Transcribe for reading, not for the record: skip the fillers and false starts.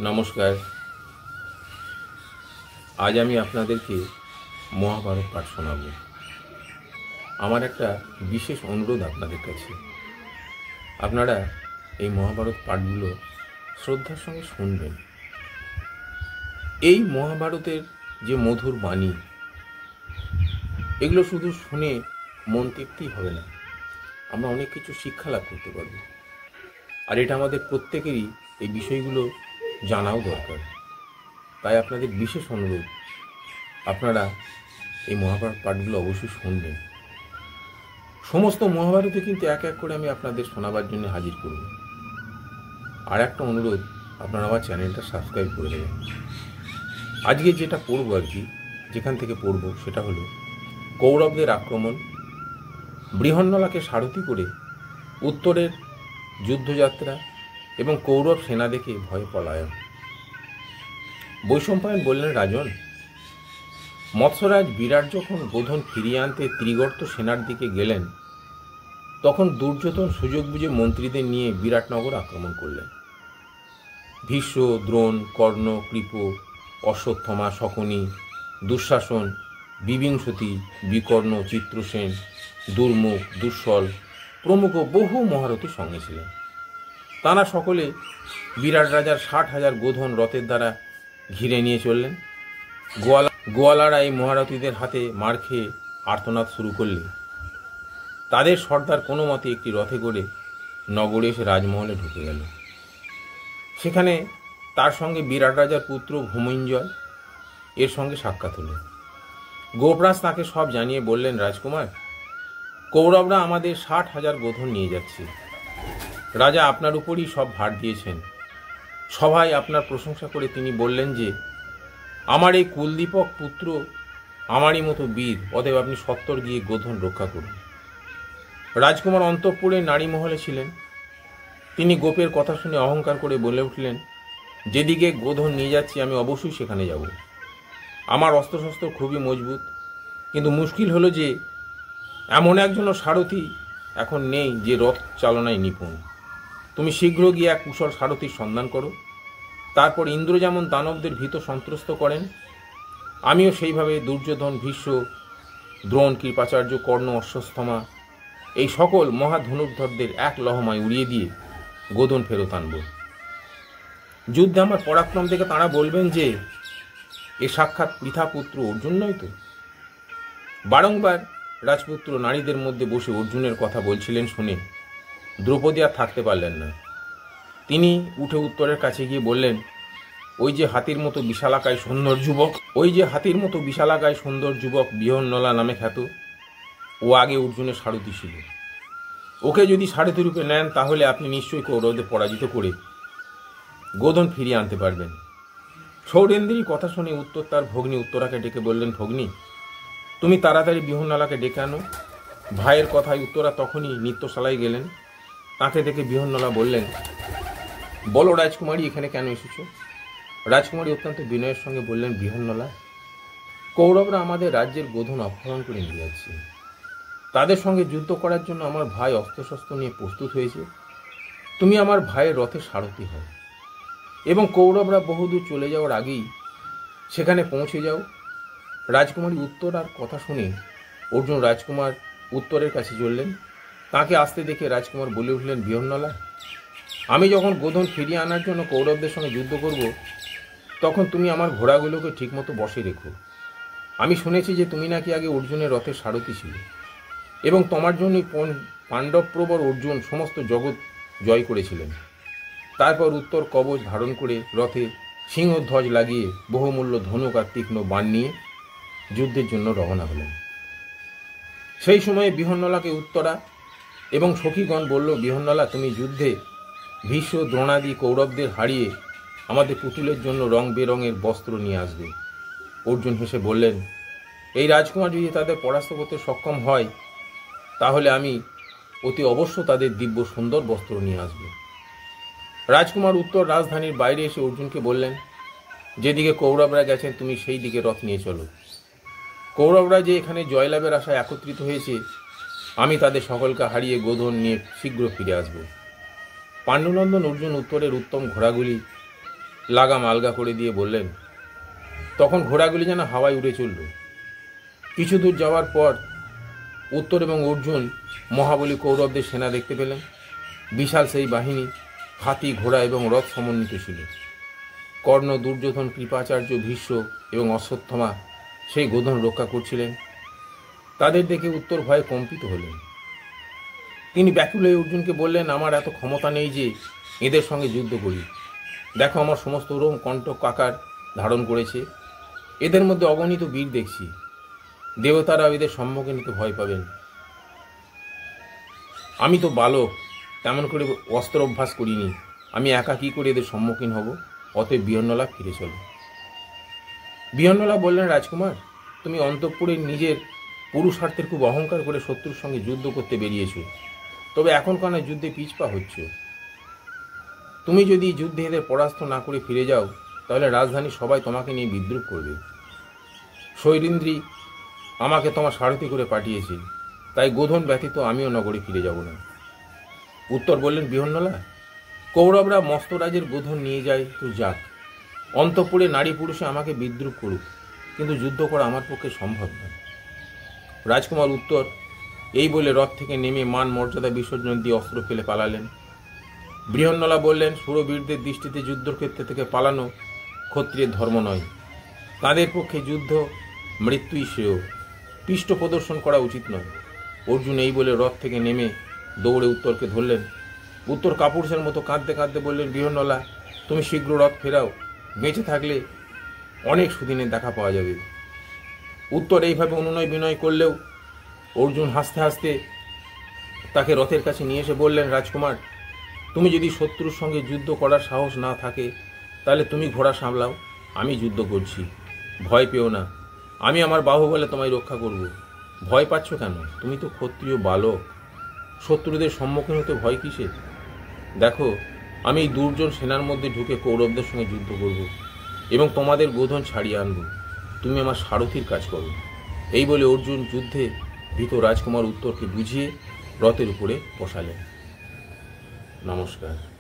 নমস্কার। আজ আমি আপনাদেরকে মহাভারত পাঠ শোনাব। আমার একটা বিশেষ অনুরোধ আপনাদের কাছে, আপনারা এই মহাভারত পাঠগুলো শ্রদ্ধার সঙ্গে শুনবেন। এই মহাভারতের যে মধুর বাণী, এগুলো শুধু শুনে মন তৃপ্তি হবে না, আমরা অনেক কিছু শিক্ষা লাভ করতে পারব। আর এটা আমাদের প্রত্যেকেরই এই বিষয়গুলো জানাও দরকার। তাই আপনাদের বিশেষ অনুরোধ, আপনারা এই মহাভারত পাঠগুলো অবশ্যই শুনবেন। সমস্ত মহাভারতে কিন্তু এক এক করে আমি আপনাদের শোনাবার জন্য হাজির করব। আর একটা অনুরোধ, আপনারা আমার চ্যানেলটা সাবস্ক্রাইব করে দেবেন। আজকে যেটা পড়ব যেখান থেকে পড়ব সেটা হলো কৌরবদের আক্রমণ, বৃহন্নলাকে সারথি করে উত্তরের যুদ্ধযাত্রা এবং কৌরব সেনা দেখে ভয়ে পলায়ন। বৈশম্পায়ন বললেন, রাজন, মৎস্যরাজ বিরাট যখন গোধন ফিরিয়ে আনতে ত্রিগর্ত সেনার দিকে গেলেন, তখন দুর্যোধন সুযোগ বুঝে মন্ত্রীদের নিয়ে বিরাটনগর আক্রমণ করলেন। ভীষ্ম, দ্রোণ, কর্ণ, কৃপ, অশ্বত্থমা, শকুনি, দুঃশাসন, বিবিংশতি, বিকর্ণ, চিত্রসেন, দুর্মুখ, দুঃশল প্রমুখ বহু মহারথী সঙ্গে ছিলেন। তাঁরা সকলে বিরাট রাজার 60,000 গোধন রথের দ্বারা ঘিরে নিয়ে চললেন। গোয়ালারা এই মহারথীদের হাতে মার খেয়ে আর্তনাদ শুরু করলে তাদের সর্দার কোনো মতে একটি রথে করে নগরে এসে রাজমহলে ঢুকে গেল। সেখানে তার সঙ্গে বিরাট রাজার পুত্র ভূমিঞ্জয় এর সঙ্গে সাক্ষাৎ হল। গোপরাজ তাকে সব জানিয়ে বললেন, রাজকুমার, কৌরবরা আমাদের 60,000 গোধন নিয়ে যাচ্ছে। রাজা আপনার উপরই সব ভার দিয়েছেন। সভায় আপনার প্রশংসা করে তিনি বললেন যে, আমার এই কুলদীপক পুত্র আমারই মতো বীর, অতএব আপনি সত্বর গিয়ে গোধন রক্ষা করুন। রাজকুমার অন্তঃপুরে নারী মহলে ছিলেন। তিনি গোপের কথা শুনে অহংকার করে বলে উঠলেন, যেদিকে গোধন নিয়ে যাচ্ছি আমি অবশ্যই সেখানে যাব। আমার অস্ত্রশস্ত্র খুবই মজবুত, কিন্তু মুশকিল হলো যে এমন একজনও সারথি এখন নেই যে রথ চালনায় নিপুণ। তুমি শীঘ্র গিয়ে এক কুশল সারথীর সন্ধান করো। তারপর ইন্দ্র যেমন দানবদের ভীত সন্ত্রস্ত করেন, আমিও সেইভাবে দুর্যোধন, ভীষ্ম, দ্রোণ, কৃপাচার্য, কর্ণ, অশ্বত্থমা এই সকল মহাধনুর্ধরদের এক লহমায় উড়িয়ে দিয়ে গোধন ফেরত আনব। যুদ্ধে আমার পরাক্রম দেখে তাঁরা বলবেন যে এ সাক্ষাৎ পৃথাপুত্র অর্জুন নয় তো। বারংবার রাজপুত্র নারীদের মধ্যে বসে অর্জুনের কথা বলছিলেন শুনে দ্রৌপদী আর থাকতে পারলেন না। তিনি উঠে উত্তরের কাছে গিয়ে বললেন, ওই যে হাতির মতো বিশালাকায় সুন্দর যুবক বৃহন্নলা নামে খ্যাত, ও আগে অর্জুনের সারথি ছিল। ওকে যদি সারথি রূপে নেন তাহলে আপনি নিশ্চয়ই কৌরবদের পরাজিত করে গোধন ফিরিয়ে আনতে পারবেন। সৌরেন্দ্রী কথা শুনে উত্তর তার ভগ্নী উত্তরাকে ডেকে বললেন, ভগ্নী, তুমি তাড়াতাড়ি বৃহন্নলাকে ডেকে আনো। ভাইয়ের কথায় উত্তরা তখনই নৃত্যশালায় গেলেন। তাকে দেখে বৃহন্নলা বললেন, বলো রাজকুমারী, এখানে কেন এসেছো? রাজকুমারী অত্যন্ত বিনয়ের সঙ্গে বললেন, বৃহন্নলা, কৌরবরা আমাদের রাজ্যের গোধন অপহরণ করে নিয়ে যাচ্ছে। তাদের সঙ্গে যুদ্ধ করার জন্য আমার ভাই অস্ত্রশস্ত্র নিয়ে প্রস্তুত হয়েছে। তুমি আমার ভাইয়ের রথে সারথি হও এবং কৌরবরা বহুদূর চলে যাওয়ার আগেই সেখানে পৌঁছে যাও। রাজকুমারী উত্তরার কথা শুনে অর্জুন রাজকুমার উত্তরের কাছে চললেন। তাকে আসতে দেখে রাজকুমার বলে উঠলেন, বৃহন্নলা, আমি যখন গোধন ফিরিয়ে আনার জন্য কৌরবদের সঙ্গে যুদ্ধ করব, তখন তুমি আমার ঘোড়াগুলোকে ঠিকমতো বসে রেখো। আমি শুনেছি যে তুমি নাকি আগে অর্জুনের রথের সারথি ছিলে এবং তোমার জন্যই পাণ্ডব প্রবর অর্জুন সমস্ত জগৎ জয় করেছিলেন। তারপর উত্তর কবচ ধারণ করে রথে সিংহধ্বজ লাগিয়ে বহুমূল্য ধনুক আর তীক্ষ্ণ বাণ নিয়ে যুদ্ধের জন্য রওনা হলেন। সেই সময়ে বৃহন্নলাকে উত্তরা এবং সখীগণ বলল, বৃহন্নলা, তুমি যুদ্ধে ভীষ্ম, দ্রোণাদি কৌরবদের হারিয়ে আমাদের পুতুলের জন্য রং বেরঙের বস্ত্র নিয়ে আসবে। অর্জুন হেসে বললেন, এই রাজকুমার যদি তাদের পরাস্ত করতে সক্ষম হয় তাহলে আমি অতি অবশ্য তাদের দিব্য সুন্দর বস্ত্র নিয়ে আসব। রাজকুমার উত্তর রাজধানীর বাইরে এসে অর্জুনকে বললেন, যেদিকে কৌরবরা গেছেন তুমি সেই দিকে রথ নিয়ে চলো। কৌরবরা যে এখানে জয়লাভের আশায় একত্রিত হয়েছে, আমি তাদের সকলকে হারিয়ে গোধন নিয়ে শীঘ্র ফিরে আসব। পাণ্ডুনন্দন অর্জুন উত্তরের উত্তম ঘোড়াগুলি লাগাম আলগা করে দিয়ে বললেন, তখন ঘোড়াগুলি যেন হাওয়ায় উড়ে চলল। কিছু দূর যাওয়ার পর উত্তর এবং অর্জুন মহাবলী কৌরবদের সেনা দেখতে পেলেন। বিশাল সেই বাহিনী হাতি, ঘোড়া এবং রথ সমন্বিত ছিল। কর্ণ, দুর্যোধন, কৃপাচার্য, ভীষ্ম এবং অশ্বত্থামা সেই গোধন রক্ষা করছিলেন। তাদের দেখে উত্তর ভয়ে কম্পিত হলেন। তিনি ব্যাকুল হয়ে অর্জুনকে বললেন, আমার এত ক্ষমতা নেই যে এদের সঙ্গে যুদ্ধ করি। দেখো, আমার সমস্ত রোম কণ্টক আকার ধারণ করেছে। এদের মধ্যে অগণিত বীর দেখছি। দেবতারাও এদের সম্মুখে নিতে ভয় পাবেন। আমি তো বালক, তেমন করে অস্ত্র অভ্যাস করিনি। আমি একা কী করে এদের সম্মুখীন হব? অতএব বিহন্নলা ফিরে চলো। বিহন্নলা বললেন, রাজকুমার, তুমি অন্তঃপুরে নিজের পুরুষার্থের খুব অহংকার করে শত্রুর সঙ্গে যুদ্ধ করতে বেরিয়েছ। তবে এখন কেন যুদ্ধে পিছপা হচ্ছ? তুমি যদি যুদ্ধে এদের পরাস্ত না করে ফিরে যাও, তাহলে রাজধানীর সবাই তোমাকে নিয়ে বিদ্রুপ করবে। শৈলেন্দ্রী আমাকে তোমার সারথি করে পাঠিয়েছে, তাই গোধন ব্যতীত আমিও নগরে ফিরে যাব না। উত্তর বললেন, বিহন্নলা, কৌরবরা মস্তরাজের গোধন নিয়ে যায় তো যাক, অন্তঃপুরে নারী পুরুষে আমাকে বিদ্রুপ করুক, কিন্তু যুদ্ধ করা আমার পক্ষে সম্ভব নয়। রাজকুমার উত্তর এই বলে রথ থেকে নেমে মান মর্যাদা বিসর্জন দিয়ে অস্ত্র ফেলে পালালেন। বৃহন্নলা বললেন, সুরবীরদের দৃষ্টিতে যুদ্ধক্ষেত্র থেকে পালানো ক্ষত্রিয়ের ধর্ম নয়। তাদের পক্ষে যুদ্ধ মৃত্যুই শ্রেয়। পৃষ্ঠ প্রদর্শন করা উচিত নয়। অর্জুন এই বলে রথ থেকে নেমে দৌড়ে উত্তরকে ধরলেন। উত্তর কাপুরুষের মতো কাঁদতে কাঁদতে বললেন, বৃহন্নলা, তুমি শীঘ্র রথ ফেরাও। বেঁচে থাকলে অনেক সুদিনের দেখা পাওয়া যাবে। উত্তর এইভাবে অনুনয় বিনয় করলেও অর্জুন হাসতে হাসতে তাকে রথের কাছে নিয়ে এসে বললেন, রাজকুমার, তুমি যদি শত্রুর সঙ্গে যুদ্ধ করার সাহস না থাকে, তাহলে তুমি ঘোড়া সামলাও, আমি যুদ্ধ করছি। ভয় পেও না, আমি আমার বাহুবলে তোমায় রক্ষা করব। ভয় পাচ্ছ কেন? তুমি তো ক্ষত্রিয় বালক। শত্রুদের সম্মুখীন হতে ভয় কিসে? দেখো, আমি এই দুর্জন সেনার মধ্যে ঢুকে কৌরবদের সঙ্গে যুদ্ধ করব এবং তোমাদের গোধন ছাড়িয়ে আনব। তুমি আমার সারথির কাজ করো। এই বলে অর্জুন যুদ্ধে ভীত রাজকুমার উত্তরকে বুঝিয়ে রথের উপরে বসালেন। নমস্কার।